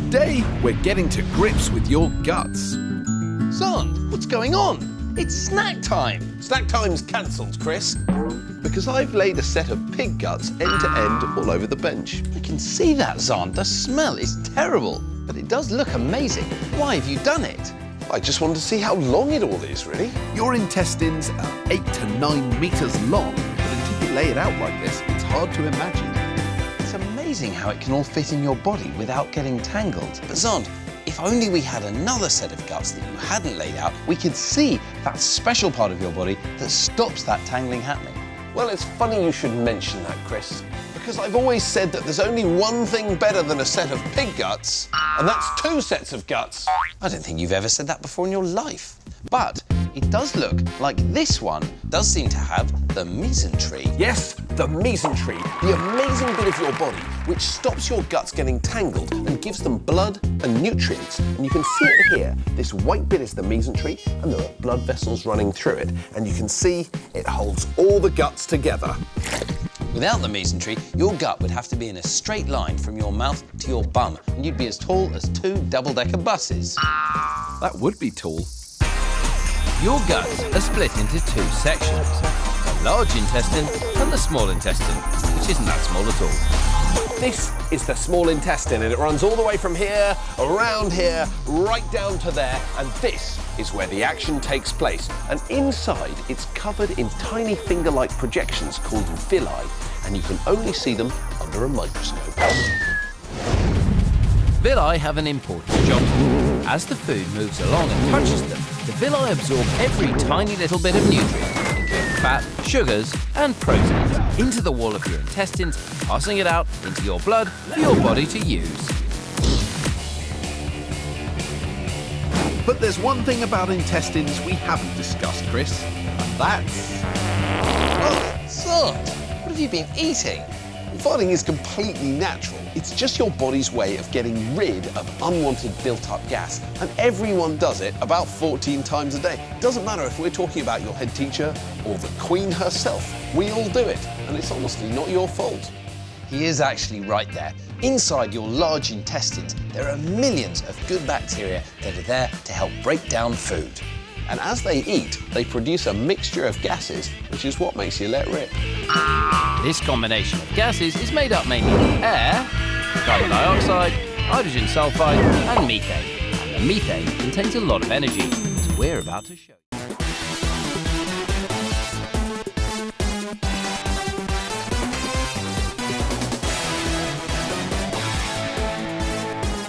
Today, we're getting to grips with your guts. Xand, what's going on? It's snack time. Snack time's cancelled, Chris. Because I've laid a set of pig guts end to end all over the bench. I can see that, Xand. The smell is terrible, but it does look amazing. Why have you done it? I just wanted to see how long it all is, really. Your intestines are 8 to 9 meters long, but until you lay it out like this, it's hard to imagine. It's amazing how it can all fit in your body without getting tangled. But Xand, if only we had another set of guts that you hadn't laid out, we could see that special part of your body that stops that tangling happening. Well, it's funny you should mention that, Chris, because I've always said that there's only one thing better than a set of pig guts, and that's 2 sets of guts. I don't think you've ever said that before in your life. But it does look like this one does seem to have the mesentery. Yes, the mesentery, the amazing bit of your body which stops your guts getting tangled and gives them blood and nutrients. And you can see it here. This white bit is the mesentery, and there are blood vessels running through it. And you can see it holds all the guts together. Without the mesentery, your gut would have to be in a straight line from your mouth to your bum, and you'd be as tall as 2 double-decker buses. That would be tall. Your guts are split into 2 sections, the large intestine and the small intestine, which isn't that small at all. This is the small intestine, and it runs all the way from here, around here, right down to there, and this is where the action takes place. And inside, it's covered in tiny finger-like projections called villi, and you can only see them under a microscope. Villi have an important job to do. As the food moves along and touches them, the villi absorb every tiny little bit of nutrient, including fat, sugars and proteins, into the wall of your intestines, passing it out into your blood for your body to use. But there's one thing about intestines we haven't discussed, Chris, and that's... Oh, Xand, what have you been eating? Farting is completely natural. It's just your body's way of getting rid of unwanted built-up gas, and everyone does it about 14 times a day. It doesn't matter if we're talking about your head teacher or the Queen herself. We all do it, and it's honestly not your fault. He is actually right there. Inside your large intestines, there are millions of good bacteria that are there to help break down food. And as they eat, they produce a mixture of gases, which is what makes you let rip. This combination of gases is made up mainly of air, carbon dioxide, hydrogen sulfide and methane. And the methane contains a lot of energy, as we're about to show you.